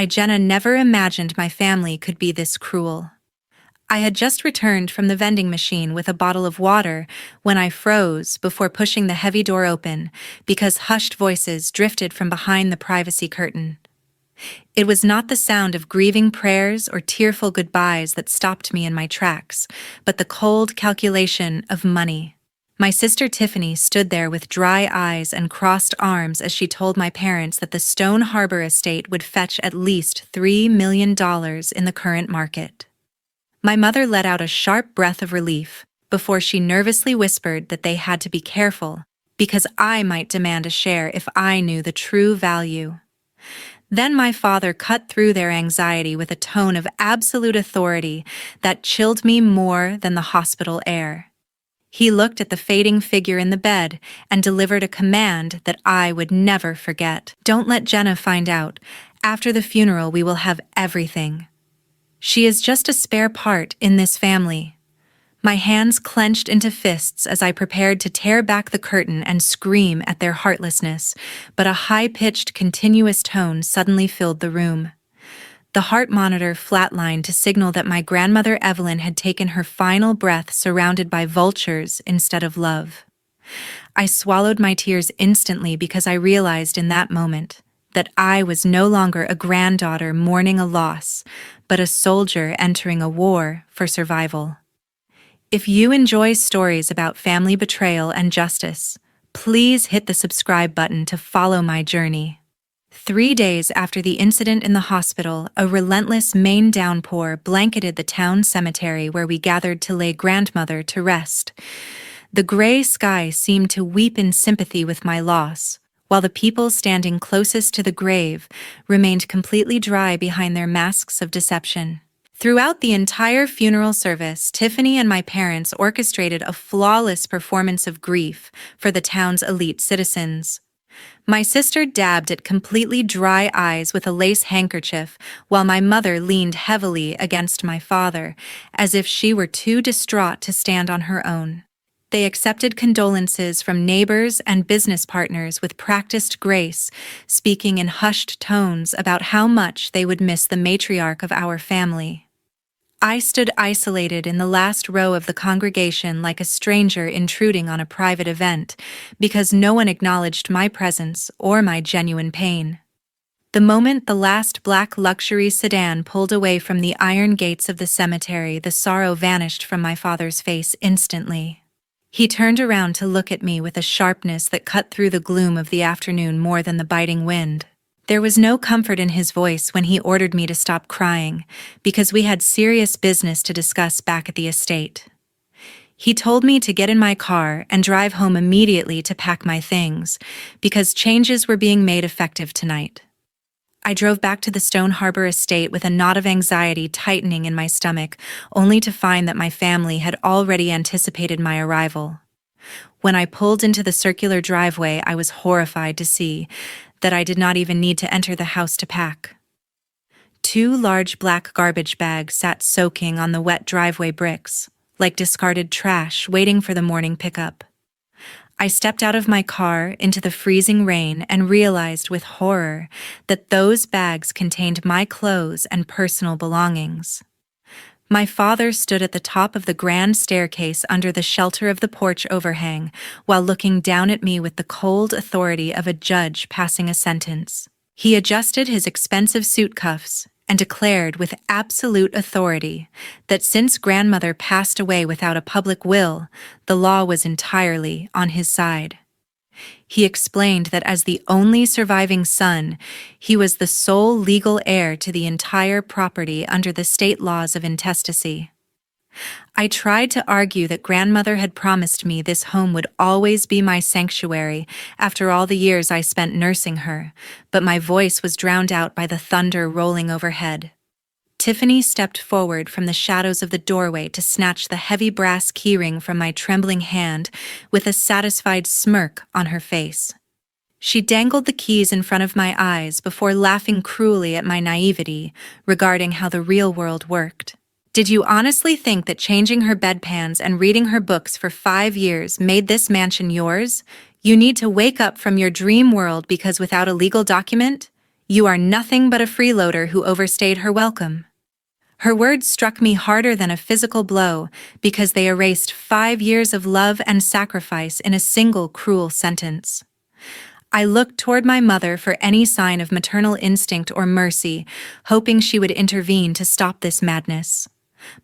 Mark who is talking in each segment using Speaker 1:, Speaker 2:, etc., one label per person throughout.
Speaker 1: Jenna never imagined my family could be this cruel. I had just returned from the vending machine with a bottle of water when I froze before pushing the heavy door open because hushed voices drifted from behind the privacy curtain. It was not the sound of grieving prayers or tearful goodbyes that stopped me in my tracks, but the cold calculation of money. My sister Tiffany stood there with dry eyes and crossed arms as she told my parents that the Stone Harbor estate would fetch at least $3 million in the current market. My mother let out a sharp breath of relief before she nervously whispered that they had to be careful because I might demand a share if I knew the true value. Then my father cut through their anxiety with a tone of absolute authority that chilled me more than the hospital air. He looked at the fading figure in the bed and delivered a command that I would never forget. "Don't let Jenna find out. After the funeral, we will have everything. She is just a spare part in this family." My hands clenched into fists as I prepared to tear back the curtain and scream at their heartlessness, but a high-pitched, continuous tone suddenly filled the room. The heart monitor flatlined to signal that my grandmother Evelyn had taken her final breath surrounded by vultures instead of love. I swallowed my tears instantly because I realized in that moment that I was no longer a granddaughter mourning a loss, but a soldier entering a war for survival. If you enjoy stories about family betrayal and justice, please hit the subscribe button to follow my journey. 3 days after the incident in the hospital, a relentless Maine downpour blanketed the town cemetery where we gathered to lay grandmother to rest. The gray sky seemed to weep in sympathy with my loss, while the people standing closest to the grave remained completely dry behind their masks of deception. Throughout the entire funeral service, Tiffany and my parents orchestrated a flawless performance of grief for the town's elite citizens. My sister dabbed at completely dry eyes with a lace handkerchief, while my mother leaned heavily against my father, as if she were too distraught to stand on her own. They accepted condolences from neighbors and business partners with practiced grace, speaking in hushed tones about how much they would miss the matriarch of our family. I stood isolated in the last row of the congregation like a stranger intruding on a private event, because no one acknowledged my presence or my genuine pain. The moment the last black luxury sedan pulled away from the iron gates of the cemetery, the sorrow vanished from my father's face instantly. He turned around to look at me with a sharpness that cut through the gloom of the afternoon more than the biting wind. There was no comfort in his voice when he ordered me to stop crying, because we had serious business to discuss back at the estate. He told me to get in my car and drive home immediately to pack my things, because changes were being made effective tonight. I drove back to the Stone Harbor estate with a knot of anxiety tightening in my stomach, only to find that my family had already anticipated my arrival. When I pulled into the circular driveway, I was horrified to see that I did not even need to enter the house to pack. 2 large black garbage bags sat soaking on the wet driveway bricks, like discarded trash waiting for the morning pickup. I stepped out of my car into the freezing rain and realized with horror that those bags contained my clothes and personal belongings. My father stood at the top of the grand staircase under the shelter of the porch overhang while looking down at me with the cold authority of a judge passing a sentence. He adjusted his expensive suit cuffs and declared with absolute authority that since grandmother passed away without a public will, the law was entirely on his side. He explained that as the only surviving son, he was the sole legal heir to the entire property under the state laws of intestacy. I tried to argue that grandmother had promised me this home would always be my sanctuary after all the years I spent nursing her, but my voice was drowned out by the thunder rolling overhead. Tiffany stepped forward from the shadows of the doorway to snatch the heavy brass keyring from my trembling hand with a satisfied smirk on her face. She dangled the keys in front of my eyes before laughing cruelly at my naivety regarding how the real world worked. "Did you honestly think that changing her bedpans and reading her books for 5 years made this mansion yours? You need to wake up from your dream world because without a legal document, You are nothing but a freeloader who overstayed her welcome." Her words struck me harder than a physical blow because they erased 5 years of love and sacrifice in a single cruel sentence. I looked toward my mother for any sign of maternal instinct or mercy, hoping she would intervene to stop this madness.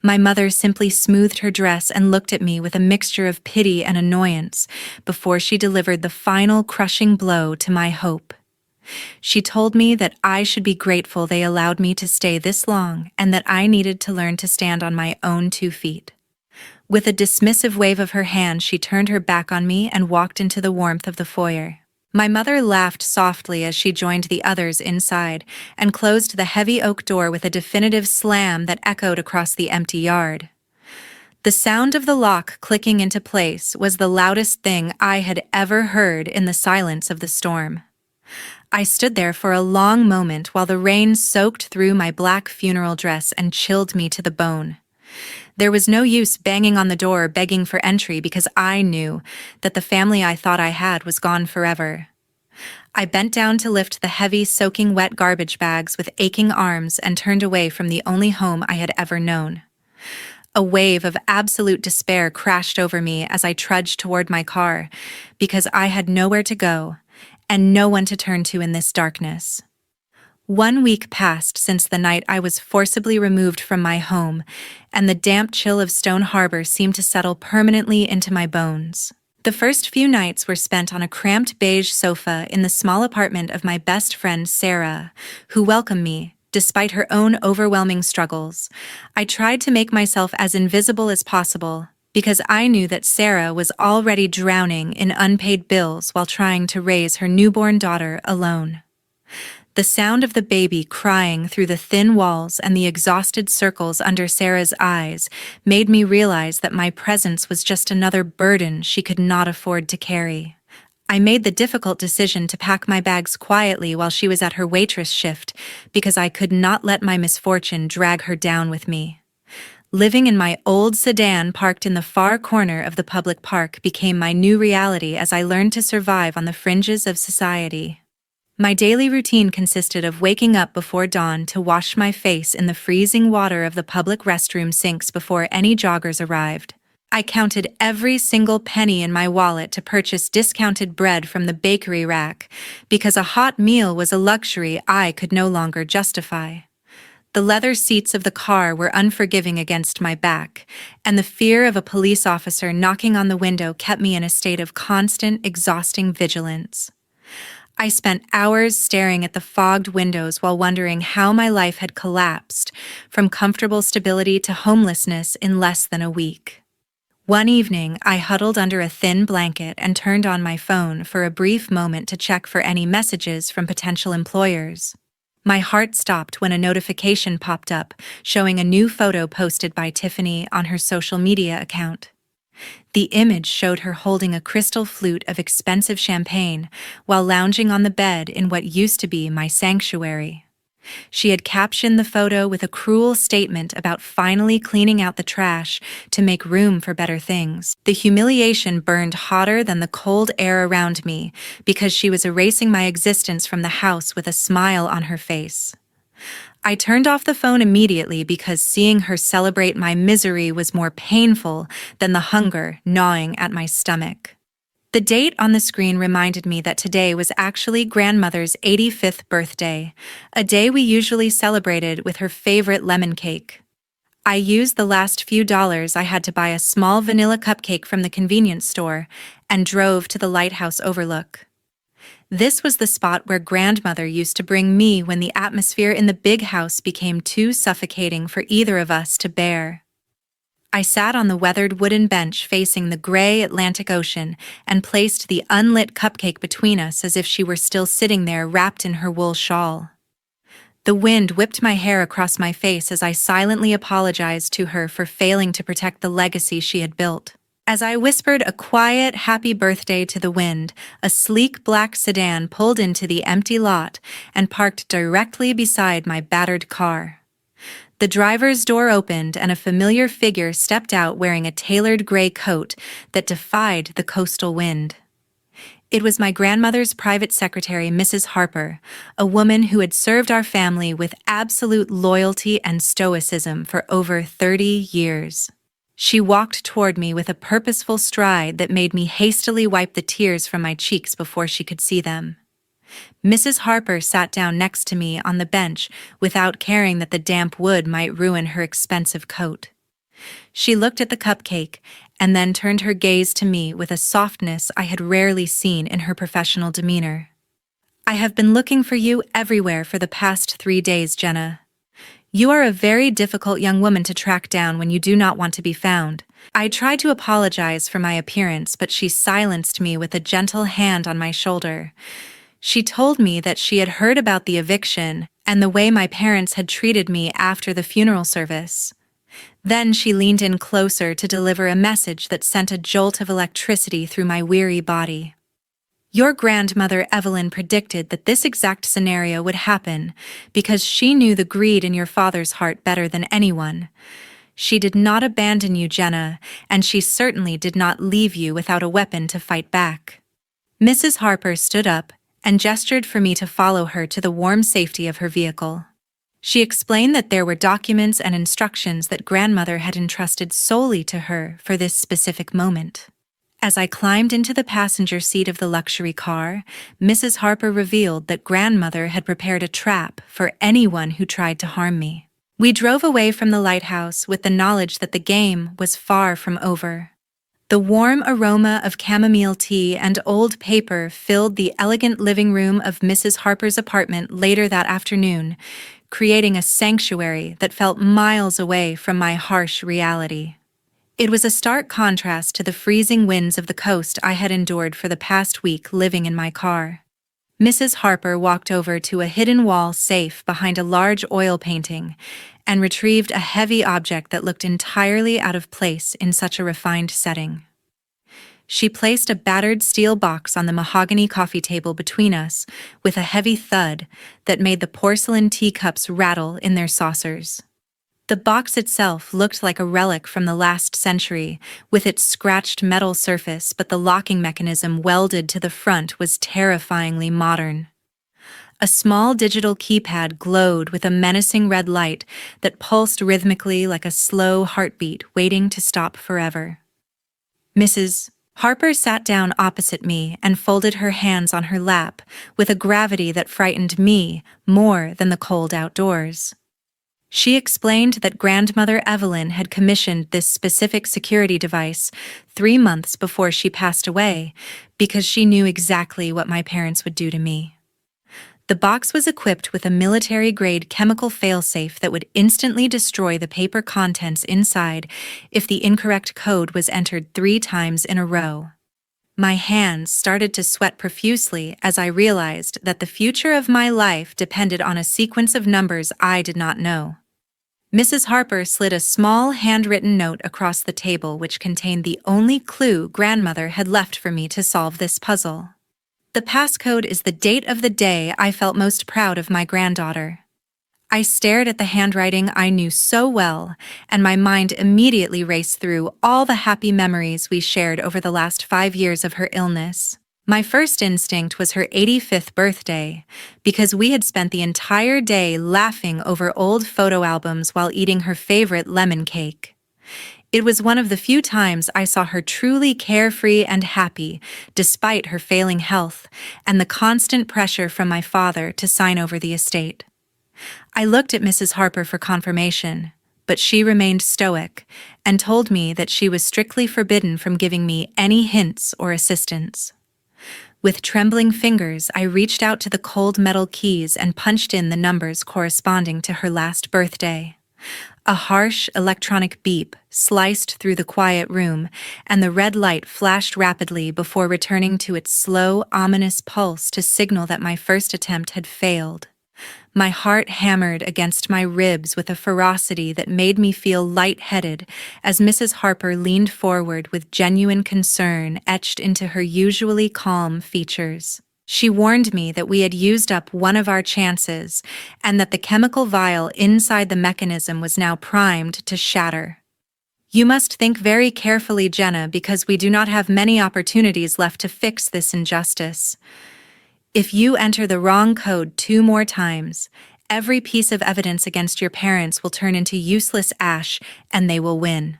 Speaker 1: My mother simply smoothed her dress and looked at me with a mixture of pity and annoyance before she delivered the final crushing blow to my hope. She told me that I should be grateful they allowed me to stay this long and that I needed to learn to stand on my own 2 feet. With a dismissive wave of her hand, she turned her back on me and walked into the warmth of the foyer. My mother laughed softly as she joined the others inside and closed the heavy oak door with a definitive slam that echoed across the empty yard. The sound of the lock clicking into place was the loudest thing I had ever heard in the silence of the storm. I stood there for a long moment while the rain soaked through my black funeral dress and chilled me to the bone. There was no use banging on the door begging for entry because I knew that the family I thought I had was gone forever. I bent down to lift the heavy, soaking wet garbage bags with aching arms and turned away from the only home I had ever known. A wave of absolute despair crashed over me as I trudged toward my car because I had nowhere to go and no one to turn to in this darkness. 1 week passed since the night I was forcibly removed from my home, and the damp chill of Stone Harbor seemed to settle permanently into my bones. The first few nights were spent on a cramped beige sofa in the small apartment of my best friend Sarah, who welcomed me, despite her own overwhelming struggles. I tried to make myself as invisible as possible, because I knew that Sarah was already drowning in unpaid bills while trying to raise her newborn daughter alone. The sound of the baby crying through the thin walls and the exhausted circles under Sarah's eyes made me realize that my presence was just another burden she could not afford to carry. I made the difficult decision to pack my bags quietly while she was at her waitress shift because I could not let my misfortune drag her down with me. Living in my old sedan parked in the far corner of the public park became my new reality as I learned to survive on the fringes of society. My daily routine consisted of waking up before dawn to wash my face in the freezing water of the public restroom sinks before any joggers arrived. I counted every single penny in my wallet to purchase discounted bread from the bakery rack because a hot meal was a luxury I could no longer justify. The leather seats of the car were unforgiving against my back, and the fear of a police officer knocking on the window kept me in a state of constant, exhausting vigilance. I spent hours staring at the fogged windows while wondering how my life had collapsed, from comfortable stability to homelessness in less than a week. One evening, I huddled under a thin blanket and turned on my phone for a brief moment to check for any messages from potential employers. My heart stopped when a notification popped up showing a new photo posted by Tiffany on her social media account. The image showed her holding a crystal flute of expensive champagne while lounging on the bed in what used to be my sanctuary. She had captioned the photo with a cruel statement about finally cleaning out the trash to make room for better things. The humiliation burned hotter than the cold air around me because she was erasing my existence from the house with a smile on her face. I turned off the phone immediately because seeing her celebrate my misery was more painful than the hunger gnawing at my stomach. The date on the screen reminded me that today was actually grandmother's 85th birthday, a day we usually celebrated with her favorite lemon cake. I used the last few dollars I had to buy a small vanilla cupcake from the convenience store and drove to the lighthouse overlook. This was the spot where grandmother used to bring me when the atmosphere in the big house became too suffocating for either of us to bear. I sat on the weathered wooden bench facing the gray Atlantic Ocean and placed the unlit cupcake between us as if she were still sitting there wrapped in her wool shawl. The wind whipped my hair across my face as I silently apologized to her for failing to protect the legacy she had built. As I whispered a quiet, happy birthday to the wind, a sleek black sedan pulled into the empty lot and parked directly beside my battered car. The driver's door opened and a familiar figure stepped out wearing a tailored gray coat that defied the coastal wind. It was my grandmother's private secretary, Mrs. Harper, a woman who had served our family with absolute loyalty and stoicism for over 30 years. She walked toward me with a purposeful stride that made me hastily wipe the tears from my cheeks before she could see them. Mrs. Harper sat down next to me on the bench without caring that the damp wood might ruin her expensive coat. She looked at the cupcake and then turned her gaze to me with a softness I had rarely seen in her professional demeanor. "I have been looking for you everywhere for the past 3 days, Jenna. You are a very difficult young woman to track down when you do not want to be found." I tried to apologize for my appearance, but she silenced me with a gentle hand on my shoulder. She told me that she had heard about the eviction and the way my parents had treated me after the funeral service. Then she leaned in closer to deliver a message that sent a jolt of electricity through my weary body. "Your grandmother Evelyn predicted that this exact scenario would happen because she knew the greed in your father's heart better than anyone. She did not abandon you, Jenna, and she certainly did not leave you without a weapon to fight back." Mrs. Harper stood up and gestured for me to follow her to the warm safety of her vehicle. She explained that there were documents and instructions that grandmother had entrusted solely to her for this specific moment. As I climbed into the passenger seat of the luxury car, Mrs. Harper revealed that grandmother had prepared a trap for anyone who tried to harm me. We drove away from the lighthouse with the knowledge that the game was far from over. The warm aroma of chamomile tea and old paper filled the elegant living room of Mrs. Harper's apartment later that afternoon, creating a sanctuary that felt miles away from my harsh reality. It was a stark contrast to the freezing winds of the coast I had endured for the past week living in my car. Mrs. Harper walked over to a hidden wall safe behind a large oil painting and retrieved a heavy object that looked entirely out of place in such a refined setting. She placed a battered steel box on the mahogany coffee table between us with a heavy thud that made the porcelain teacups rattle in their saucers. The box itself looked like a relic from the last century, with its scratched metal surface, but the locking mechanism welded to the front was terrifyingly modern. A small digital keypad glowed with a menacing red light that pulsed rhythmically like a slow heartbeat waiting to stop forever. Mrs. Harper sat down opposite me and folded her hands on her lap with a gravity that frightened me more than the cold outdoors. She explained that grandmother Evelyn had commissioned this specific security device 3 months before she passed away because she knew exactly what my parents would do to me. The box was equipped with a military-grade chemical failsafe that would instantly destroy the paper contents inside if the incorrect code was entered 3 times in a row. My hands started to sweat profusely as I realized that the future of my life depended on a sequence of numbers I did not know. Mrs. Harper slid a small handwritten note across the table which contained the only clue grandmother had left for me to solve this puzzle. The passcode is the date of the day I felt most proud of my granddaughter. I stared at the handwriting I knew so well, and my mind immediately raced through all the happy memories we shared over the last 5 years of her illness. My first instinct was her 85th birthday, because we had spent the entire day laughing over old photo albums while eating her favorite lemon cake. It was one of the few times I saw her truly carefree and happy, despite her failing health and the constant pressure from my father to sign over the estate. I looked at Mrs. Harper for confirmation, but she remained stoic and told me that she was strictly forbidden from giving me any hints or assistance. With trembling fingers, I reached out to the cold metal keys and punched in the numbers corresponding to her last birthday. A harsh electronic beep sliced through the quiet room, and the red light flashed rapidly before returning to its slow, ominous pulse to signal that my first attempt had failed. My heart hammered against my ribs with a ferocity that made me feel lightheaded as Mrs. Harper leaned forward with genuine concern etched into her usually calm features. She warned me that we had used up one of our chances and that the chemical vial inside the mechanism was now primed to shatter. You must think very carefully, Jenna, because we do not have many opportunities left to fix this injustice. If you enter the wrong code 2 more times, every piece of evidence against your parents will turn into useless ash and they will win.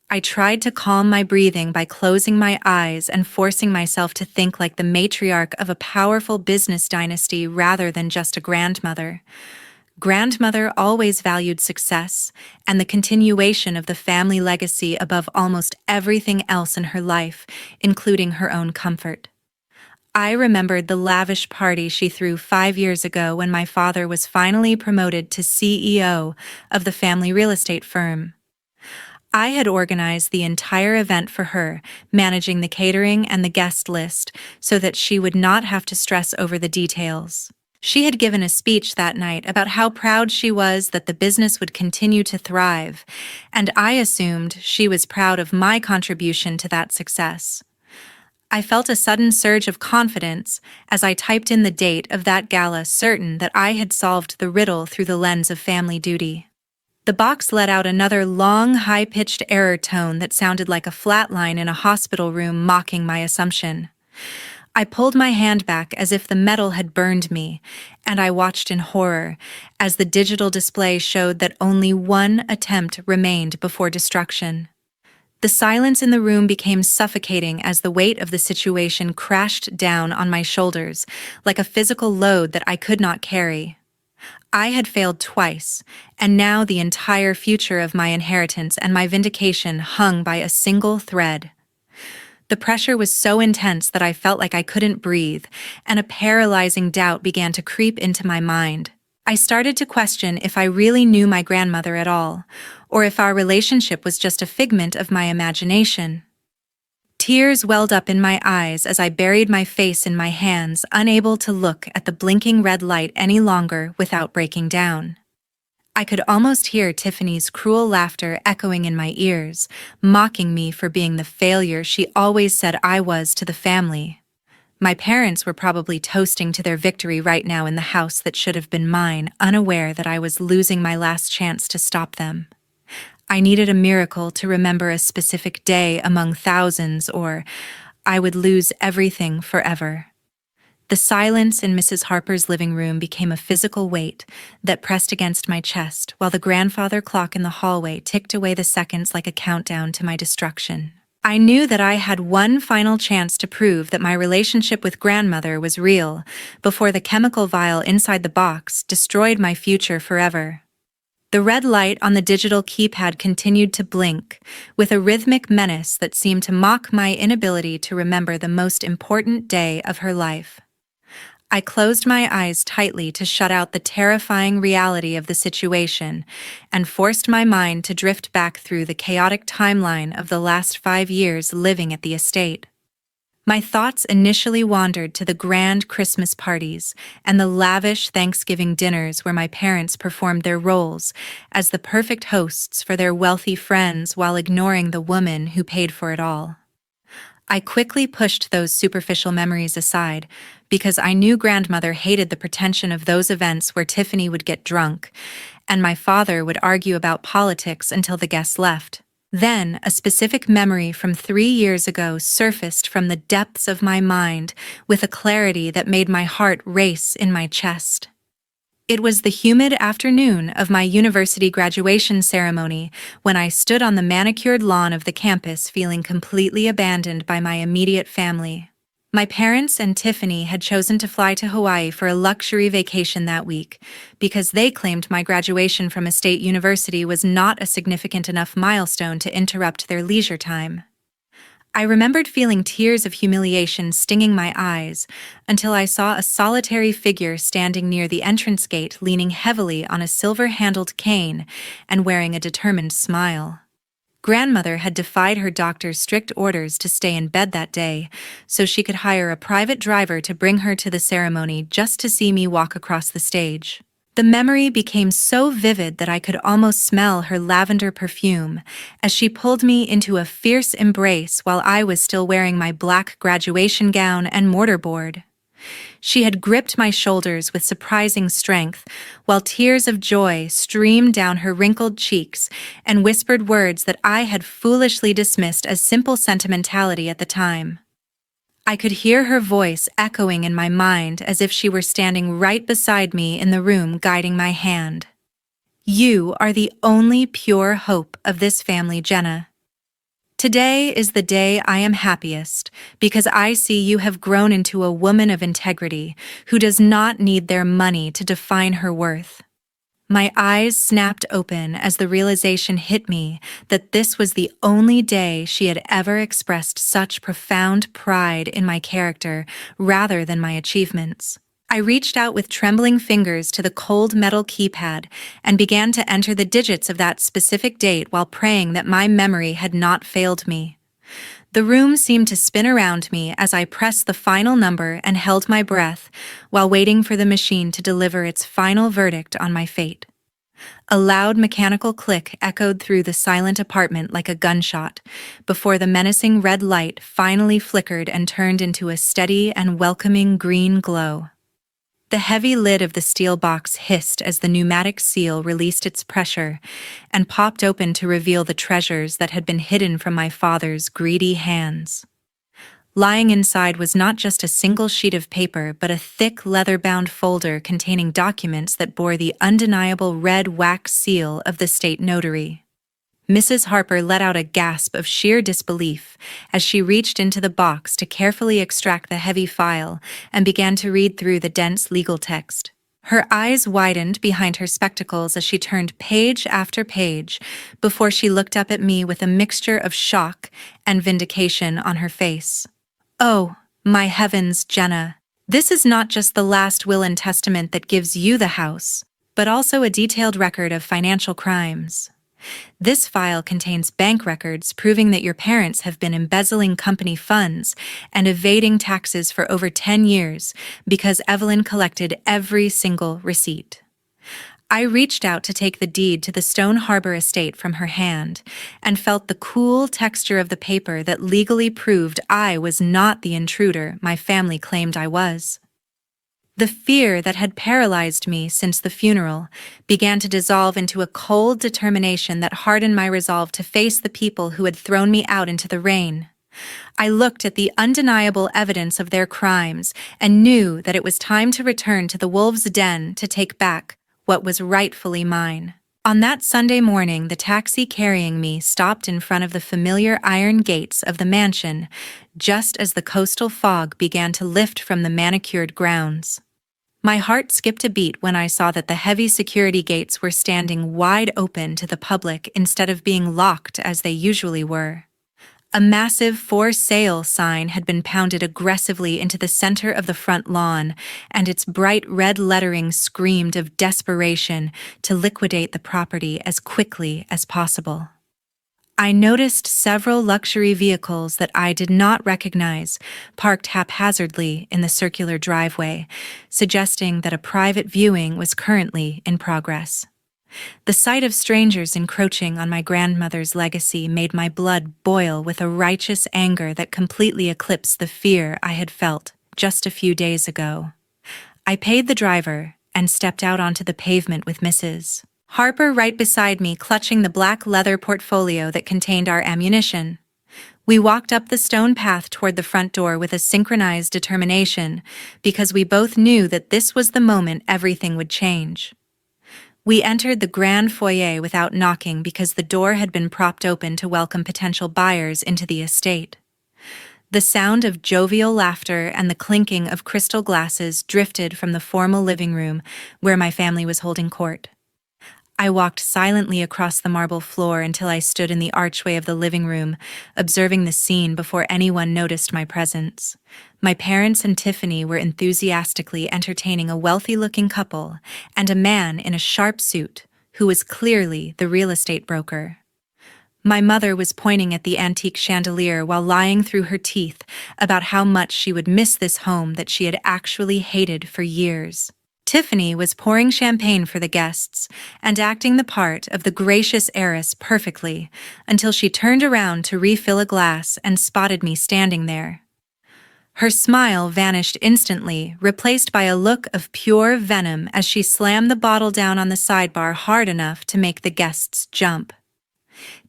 Speaker 1: I tried to calm my breathing by closing my eyes and forcing myself to think like the matriarch of a powerful business dynasty rather than just a grandmother. Grandmother always valued success and the continuation of the family legacy above almost everything else in her life, including her own comfort. I remembered the lavish party she threw 5 years ago when my father was finally promoted to CEO of the family real estate firm. I had organized the entire event for her, managing the catering and the guest list so that she would not have to stress over the details. She had given a speech that night about how proud she was that the business would continue to thrive, and I assumed she was proud of my contribution to that success. I felt a sudden surge of confidence as I typed in the date of that gala, certain that I had solved the riddle through the lens of family duty. The box let out another long, high-pitched error tone that sounded like a flat line in a hospital room mocking my assumption. I pulled my hand back as if the metal had burned me, and I watched in horror as the digital display showed that only one attempt remained before destruction. The silence in the room became suffocating as the weight of the situation crashed down on my shoulders, like a physical load that I could not carry. I had failed twice, and now the entire future of my inheritance and my vindication hung by a single thread. The pressure was so intense that I felt like I couldn't breathe, and a paralyzing doubt began to creep into my mind. I started to question if I really knew my grandmother at all, or if our relationship was just a figment of my imagination. Tears welled up in my eyes as I buried my face in my hands, unable to look at the blinking red light any longer without breaking down. I could almost hear Tiffany's cruel laughter echoing in my ears, mocking me for being the failure she always said I was to the family. My parents were probably toasting to their victory right now in the house that should have been mine, unaware that I was losing my last chance to stop them. I needed a miracle to remember a specific day among thousands, or I would lose everything forever. The silence in Mrs. Harper's living room became a physical weight that pressed against my chest, while the grandfather clock in the hallway ticked away the seconds like a countdown to my destruction. I knew that I had one final chance to prove that my relationship with grandmother was real before the chemical vial inside the box destroyed my future forever. The red light on the digital keypad continued to blink, with a rhythmic menace that seemed to mock my inability to remember the most important day of her life. I closed my eyes tightly to shut out the terrifying reality of the situation and forced my mind to drift back through the chaotic timeline of the last 5 years living at the estate. My thoughts initially wandered to the grand Christmas parties and the lavish Thanksgiving dinners where my parents performed their roles as the perfect hosts for their wealthy friends while ignoring the woman who paid for it all. I quickly pushed those superficial memories aside because I knew grandmother hated the pretension of those events where Tiffany would get drunk and my father would argue about politics until the guests left. Then, a specific memory from 3 years ago surfaced from the depths of my mind with a clarity that made my heart race in my chest. It was the humid afternoon of my university graduation ceremony when I stood on the manicured lawn of the campus feeling completely abandoned by my immediate family. My parents and Tiffany had chosen to fly to Hawaii for a luxury vacation that week because they claimed my graduation from a state university was not a significant enough milestone to interrupt their leisure time. I remembered feeling tears of humiliation stinging my eyes until I saw a solitary figure standing near the entrance gate leaning heavily on a silver-handled cane and wearing a determined smile. Grandmother had defied her doctor's strict orders to stay in bed that day, so she could hire a private driver to bring her to the ceremony just to see me walk across the stage. The memory became so vivid that I could almost smell her lavender perfume as she pulled me into a fierce embrace while I was still wearing my black graduation gown and mortarboard. She had gripped my shoulders with surprising strength, while tears of joy streamed down her wrinkled cheeks and whispered words that I had foolishly dismissed as simple sentimentality at the time. I could hear her voice echoing in my mind as if she were standing right beside me in the room guiding my hand. "You are the only pure hope of this family, Jenna. Today is the day I am happiest because I see you have grown into a woman of integrity who does not need their money to define her worth." My eyes snapped open as the realization hit me that this was the only day she had ever expressed such profound pride in my character rather than my achievements. I reached out with trembling fingers to the cold metal keypad and began to enter the digits of that specific date while praying that my memory had not failed me. The room seemed to spin around me as I pressed the final number and held my breath while waiting for the machine to deliver its final verdict on my fate. A loud mechanical click echoed through the silent apartment like a gunshot, before the menacing red light finally flickered and turned into a steady and welcoming green glow. The heavy lid of the steel box hissed as the pneumatic seal released its pressure and popped open to reveal the treasures that had been hidden from my father's greedy hands. Lying inside was not just a single sheet of paper, but a thick leather-bound folder containing documents that bore the undeniable red wax seal of the state notary. Mrs. Harper let out a gasp of sheer disbelief as she reached into the box to carefully extract the heavy file and began to read through the dense legal text. Her eyes widened behind her spectacles as she turned page after page before she looked up at me with a mixture of shock and vindication on her face. "Oh, my heavens, Jenna. This is not just the last will and testament that gives you the house, but also a detailed record of financial crimes. This file contains bank records proving that your parents have been embezzling company funds and evading taxes for over 10 years because Evelyn collected every single receipt." I reached out to take the deed to the Stone Harbor estate from her hand and felt the cool texture of the paper that legally proved I was not the intruder my family claimed I was. The fear that had paralyzed me since the funeral began to dissolve into a cold determination that hardened my resolve to face the people who had thrown me out into the rain. I looked at the undeniable evidence of their crimes and knew that it was time to return to the wolves' den to take back what was rightfully mine. On that Sunday morning, the taxi carrying me stopped in front of the familiar iron gates of the mansion just as the coastal fog began to lift from the manicured grounds. My heart skipped a beat when I saw that the heavy security gates were standing wide open to the public instead of being locked as they usually were. A massive "For Sale" sign had been pounded aggressively into the center of the front lawn, and its bright red lettering screamed of desperation to liquidate the property as quickly as possible. I noticed several luxury vehicles that I did not recognize parked haphazardly in the circular driveway, suggesting that a private viewing was currently in progress. The sight of strangers encroaching on my grandmother's legacy made my blood boil with a righteous anger that completely eclipsed the fear I had felt just a few days ago. I paid the driver and stepped out onto the pavement with Mrs. Harper right beside me, clutching the black leather portfolio that contained our ammunition. We walked up the stone path toward the front door with a synchronized determination because we both knew that this was the moment everything would change. We entered the grand foyer without knocking because the door had been propped open to welcome potential buyers into the estate. The sound of jovial laughter and the clinking of crystal glasses drifted from the formal living room where my family was holding court. I walked silently across the marble floor until I stood in the archway of the living room, observing the scene before anyone noticed my presence. My parents and Tiffany were enthusiastically entertaining a wealthy-looking couple and a man in a sharp suit who was clearly the real estate broker. My mother was pointing at the antique chandelier while lying through her teeth about how much she would miss this home that she had actually hated for years. Tiffany was pouring champagne for the guests and acting the part of the gracious heiress perfectly until she turned around to refill a glass and spotted me standing there. Her smile vanished instantly, replaced by a look of pure venom as she slammed the bottle down on the sidebar hard enough to make the guests jump.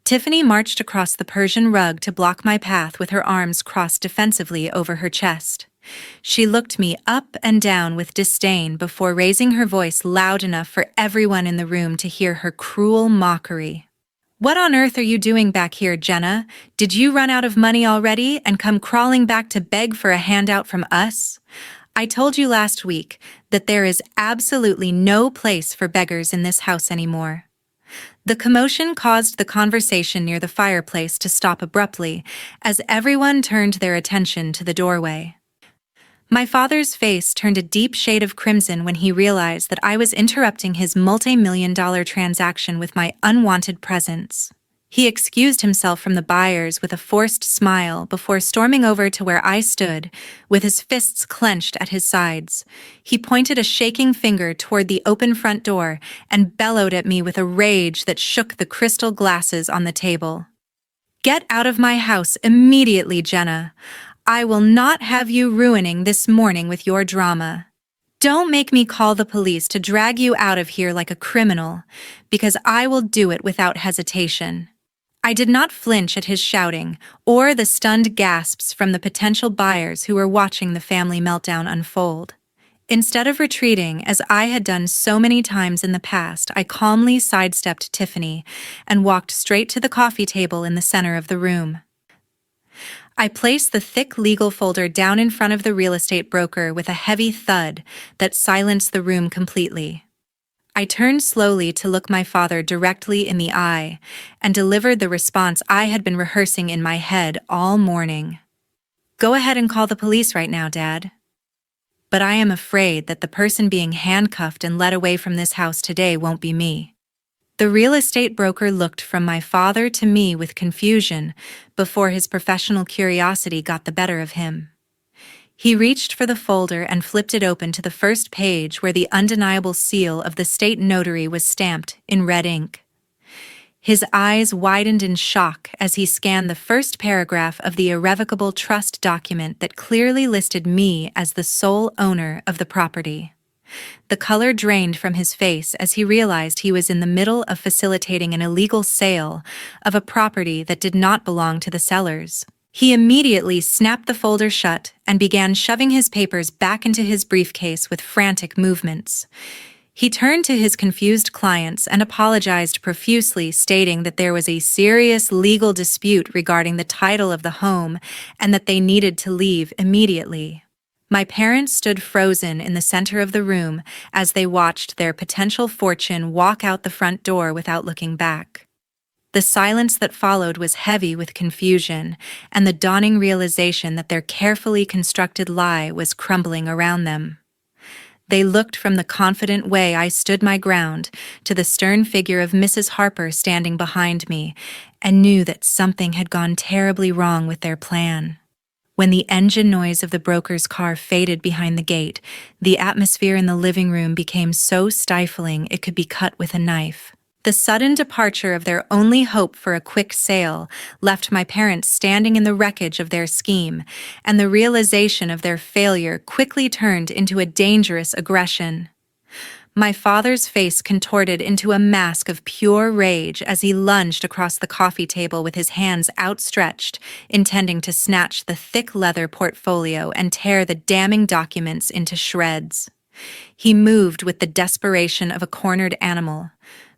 Speaker 1: Tiffany marched across the Persian rug to block my path with her arms crossed defensively over her chest. She looked me up and down with disdain before raising her voice loud enough for everyone in the room to hear her cruel mockery. "What on earth are you doing back here, Jenna? Did you run out of money already and come crawling back to beg for a handout from us? I told you last week that there is absolutely no place for beggars in this house anymore." The commotion caused the conversation near the fireplace to stop abruptly as everyone turned their attention to the doorway. My father's face turned a deep shade of crimson when he realized that I was interrupting his multi-million-dollar transaction with my unwanted presence. He excused himself from the buyers with a forced smile before storming over to where I stood, with his fists clenched at his sides. He pointed a shaking finger toward the open front door and bellowed at me with a rage that shook the crystal glasses on the table. "Get out of my house immediately, Jenna. I will not have you ruining this morning with your drama. Don't make me call the police to drag you out of here like a criminal, because I will do it without hesitation." I did not flinch at his shouting or the stunned gasps from the potential buyers who were watching the family meltdown unfold. Instead of retreating, as I had done so many times in the past, I calmly sidestepped Tiffany and walked straight to the coffee table in the center of the room. I placed the thick legal folder down in front of the real estate broker with a heavy thud that silenced the room completely. I turned slowly to look my father directly in the eye and delivered the response I had been rehearsing in my head all morning. "Go ahead and call the police right now, Dad. But I am afraid that the person being handcuffed and led away from this house today won't be me." The real estate broker looked from my father to me with confusion before his professional curiosity got the better of him. He reached for the folder and flipped it open to the first page where the undeniable seal of the state notary was stamped in red ink. His eyes widened in shock as he scanned the first paragraph of the irrevocable trust document that clearly listed me as the sole owner of the property. The color drained from his face as he realized he was in the middle of facilitating an illegal sale of a property that did not belong to the sellers. He immediately snapped the folder shut and began shoving his papers back into his briefcase with frantic movements. He turned to his confused clients and apologized profusely, stating that there was a serious legal dispute regarding the title of the home and that they needed to leave immediately. My parents stood frozen in the center of the room as they watched their potential fortune walk out the front door without looking back. The silence that followed was heavy with confusion and the dawning realization that their carefully constructed lie was crumbling around them. They looked from the confident way I stood my ground to the stern figure of Mrs. Harper standing behind me and knew that something had gone terribly wrong with their plan. When the engine noise of the broker's car faded behind the gate, the atmosphere in the living room became so stifling it could be cut with a knife. The sudden departure of their only hope for a quick sale left my parents standing in the wreckage of their scheme, and the realization of their failure quickly turned into a dangerous aggression. My father's face contorted into a mask of pure rage as he lunged across the coffee table with his hands outstretched, intending to snatch the thick leather portfolio and tear the damning documents into shreds. He moved with the desperation of a cornered animal.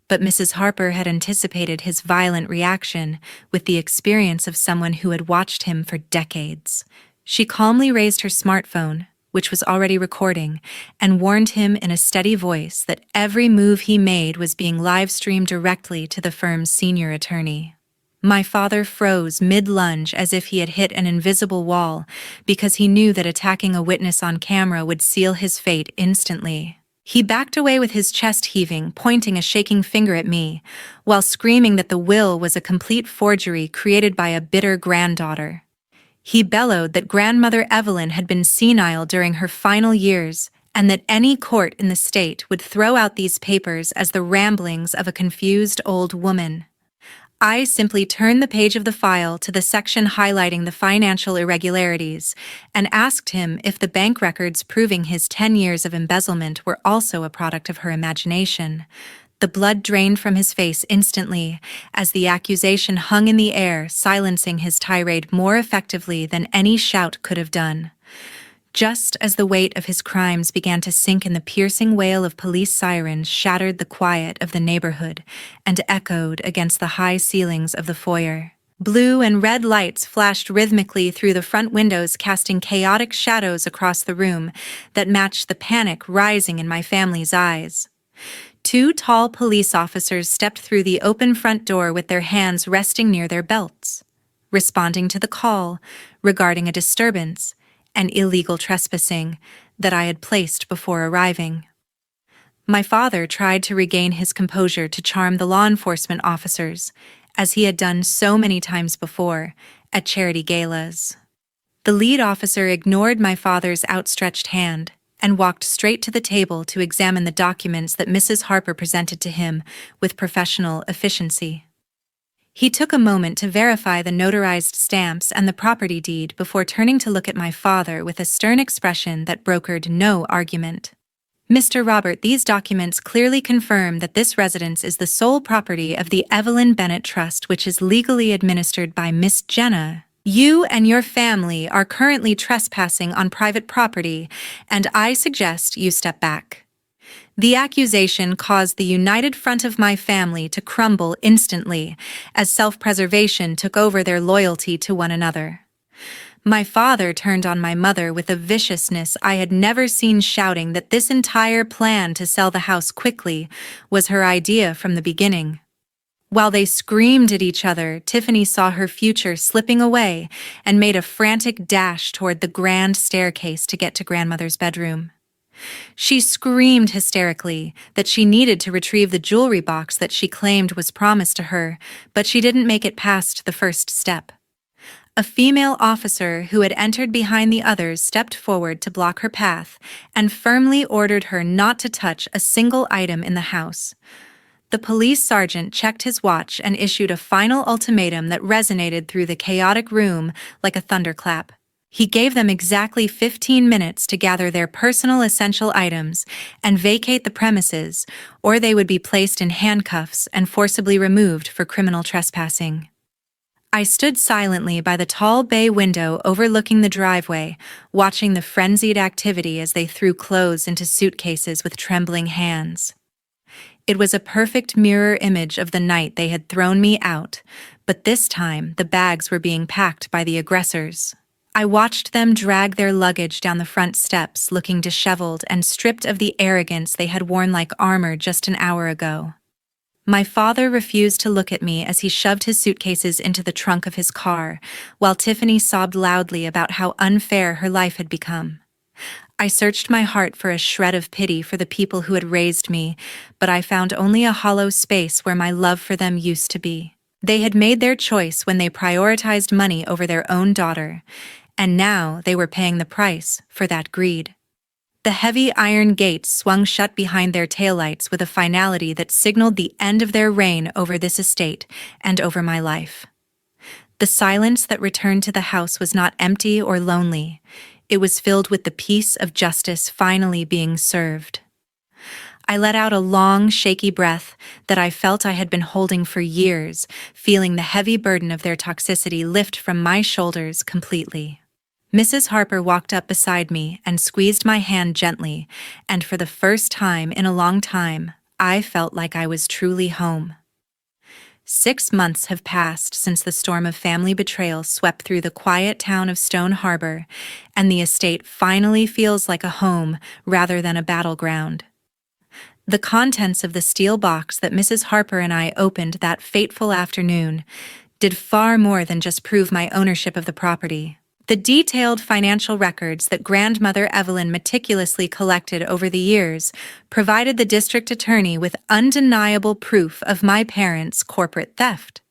Speaker 1: But Mrs. Harper had anticipated his violent reaction with the experience of someone who had watched him for decades. She calmly raised her smartphone, which was already recording, and warned him in a steady voice that every move he made was being live-streamed directly to the firm's senior attorney. My father froze mid-lunge as if he had hit an invisible wall because he knew that attacking a witness on camera would seal his fate instantly. He backed away with his chest heaving, pointing a shaking finger at me, while screaming that the will was a complete forgery created by a bitter granddaughter. He bellowed that grandmother Evelyn had been senile during her final years, and that any court in the state would throw out these papers as the ramblings of a confused old woman. I simply turned the page of the file to the section highlighting the financial irregularities and asked him if the bank records proving his 10 years of embezzlement were also a product of her imagination. The blood drained from his face instantly as the accusation hung in the air, silencing his tirade more effectively than any shout could have done. Just as the weight of his crimes began to sink and the piercing wail of police sirens shattered the quiet of the neighborhood and echoed against the high ceilings of the foyer. Blue and red lights flashed rhythmically through the front windows, casting chaotic shadows across the room that matched the panic rising in my family's eyes. Two tall police officers stepped through the open front door with their hands resting near their belts, responding to the call regarding a disturbance and illegal trespassing that I had placed before arriving. My father tried to regain his composure to charm the law enforcement officers, as he had done so many times before at charity galas. The lead officer ignored my father's outstretched hand and walked straight to the table to examine the documents that Mrs. Harper presented to him with professional efficiency. He took a moment to verify the notarized stamps and the property deed before turning to look at my father with a stern expression that brokered no argument. "Mr. Robert, these documents clearly confirm that this residence is the sole property of the Evelyn Bennett Trust, which is legally administered by Miss Jenna. You and your family are currently trespassing on private property, and I suggest you step back." The accusation caused the united front of my family to crumble instantly as self-preservation took over their loyalty to one another. My father turned on my mother with a viciousness I had never seen, shouting that this entire plan to sell the house quickly was her idea from the beginning. While they screamed at each other, Tiffany saw her future slipping away and made a frantic dash toward the grand staircase to get to grandmother's bedroom. She screamed hysterically that she needed to retrieve the jewelry box that she claimed was promised to her, but she didn't make it past the first step. A female officer who had entered behind the others stepped forward to block her path and firmly ordered her not to touch a single item in the house. The police sergeant checked his watch and issued a final ultimatum that resonated through the chaotic room like a thunderclap. He gave them exactly 15 minutes to gather their personal essential items and vacate the premises, or they would be placed in handcuffs and forcibly removed for criminal trespassing. I stood silently by the tall bay window overlooking the driveway, watching the frenzied activity as they threw clothes into suitcases with trembling hands. It was a perfect mirror image of the night they had thrown me out, but this time the bags were being packed by the aggressors. I watched them drag their luggage down the front steps, looking disheveled and stripped of the arrogance they had worn like armor just an hour ago. My father refused to look at me as he shoved his suitcases into the trunk of his car, while Tiffany sobbed loudly about how unfair her life had become. I searched my heart for a shred of pity for the people who had raised me, but I found only a hollow space where my love for them used to be. They had made their choice when they prioritized money over their own daughter, and now they were paying the price for that greed. The heavy iron gates swung shut behind their taillights with a finality that signaled the end of their reign over this estate and over my life. The silence that returned to the house was not empty or lonely. It was filled with the peace of justice finally being served. I let out a long, shaky breath that I felt I had been holding for years, feeling the heavy burden of their toxicity lift from my shoulders completely. Mrs. Harper walked up beside me and squeezed my hand gently, and for the first time in a long time, I felt like I was truly home. 6 months have passed since the storm of family betrayal swept through the quiet town of Stone Harbor, and the estate finally feels like a home rather than a battleground. The contents of the steel box that Mrs. Harper and I opened that fateful afternoon did far more than just prove my ownership of the property. The detailed financial records that Grandmother Evelyn meticulously collected over the years provided the district attorney with undeniable proof of my parents' corporate theft.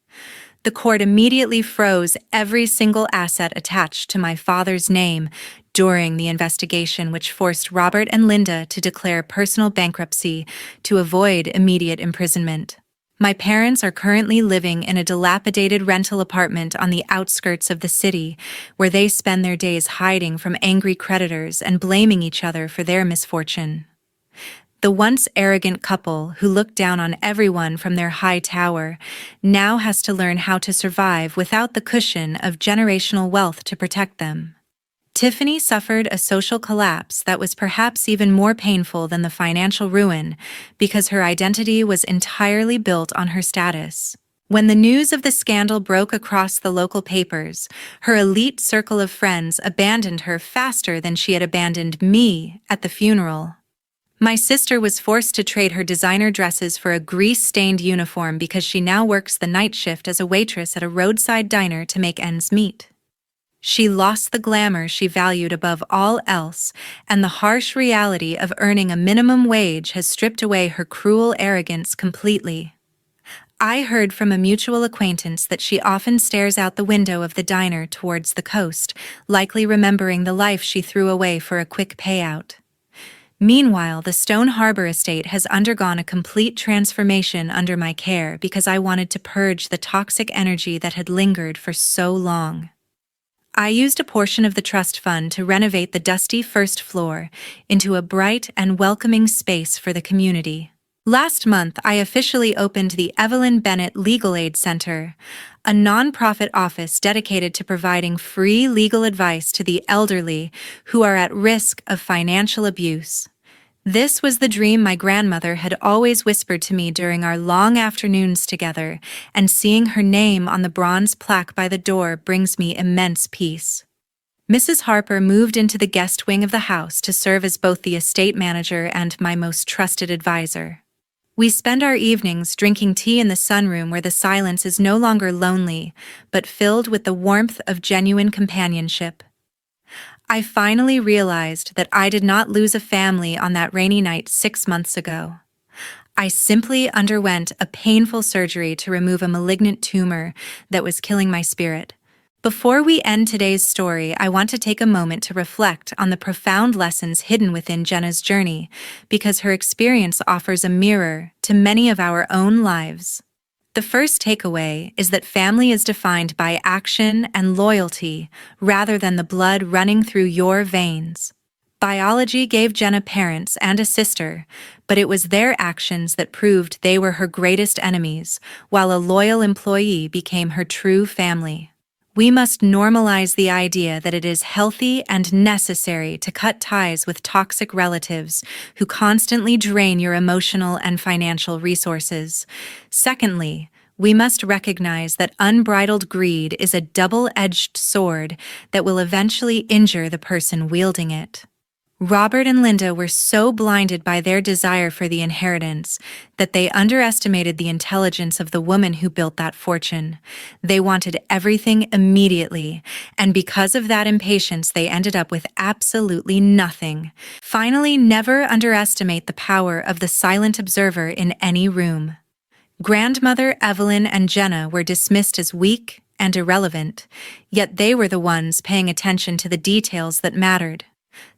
Speaker 1: The court immediately froze every single asset attached to my father's name during the investigation, which forced Robert and Linda to declare personal bankruptcy to avoid immediate imprisonment. My parents are currently living in a dilapidated rental apartment on the outskirts of the city, where they spend their days hiding from angry creditors and blaming each other for their misfortune. The once arrogant couple who looked down on everyone from their high tower now has to learn how to survive without the cushion of generational wealth to protect them. Tiffany suffered a social collapse that was perhaps even more painful than the financial ruin because her identity was entirely built on her status. When the news of the scandal broke across the local papers, her elite circle of friends abandoned her faster than she had abandoned me at the funeral. My sister was forced to trade her designer dresses for a grease-stained uniform because she now works the night shift as a waitress at a roadside diner to make ends meet. She lost the glamour she valued above all else, and the harsh reality of earning a minimum wage has stripped away her cruel arrogance completely. I heard from a mutual acquaintance that she often stares out the window of the diner towards the coast, likely remembering the life she threw away for a quick payout. Meanwhile, the Stone Harbor estate has undergone a complete transformation under my care because I wanted to purge the toxic energy that had lingered for so long. I used a portion of the trust fund to renovate the dusty first floor into a bright and welcoming space for the community. Last month, I officially opened the Evelyn Bennett Legal Aid Center, a nonprofit office dedicated to providing free legal advice to the elderly who are at risk of financial abuse. This was the dream my grandmother had always whispered to me during our long afternoons together, and seeing her name on the bronze plaque by the door brings me immense peace. Mrs. Harper moved into the guest wing of the house to serve as both the estate manager and my most trusted advisor. We spend our evenings drinking tea in the sunroom where the silence is no longer lonely, but filled with the warmth of genuine companionship. I finally realized that I did not lose a family on that rainy night 6 months ago. I simply underwent a painful surgery to remove a malignant tumor that was killing my spirit. Before we end today's story, I want to take a moment to reflect on the profound lessons hidden within Jenna's journey, because her experience offers a mirror to many of our own lives. The first takeaway is that family is defined by action and loyalty rather than the blood running through your veins. Biology gave Jenna parents and a sister, but it was their actions that proved they were her greatest enemies, while a loyal employee became her true family. We must normalize the idea that it is healthy and necessary to cut ties with toxic relatives who constantly drain your emotional and financial resources. Secondly, we must recognize that unbridled greed is a double-edged sword that will eventually injure the person wielding it. Robert and Linda were so blinded by their desire for the inheritance that they underestimated the intelligence of the woman who built that fortune. They wanted everything immediately, and because of that impatience, they ended up with absolutely nothing. Finally, never underestimate the power of the silent observer in any room. Grandmother Evelyn and Jenna were dismissed as weak and irrelevant, yet they were the ones paying attention to the details that mattered.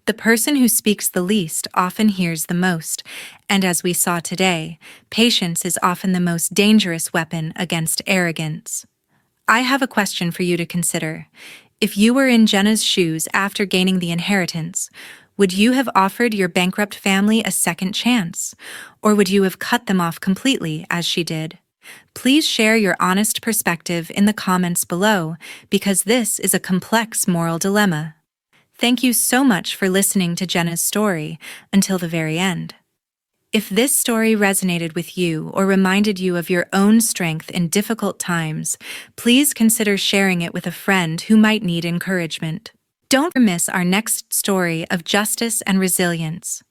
Speaker 1: The person who speaks the least often hears the most, and as we saw today, patience is often the most dangerous weapon against arrogance. I have a question for you to consider. If you were in Jenna's shoes after gaining the inheritance, would you have offered your bankrupt family a second chance? Or would you have cut them off completely, as she did? Please share your honest perspective in the comments below, because this is a complex moral dilemma. Thank you so much for listening to Jenna's story until the very end. If this story resonated with you or reminded you of your own strength in difficult times, please consider sharing it with a friend who might need encouragement. Don't miss our next story of justice and resilience.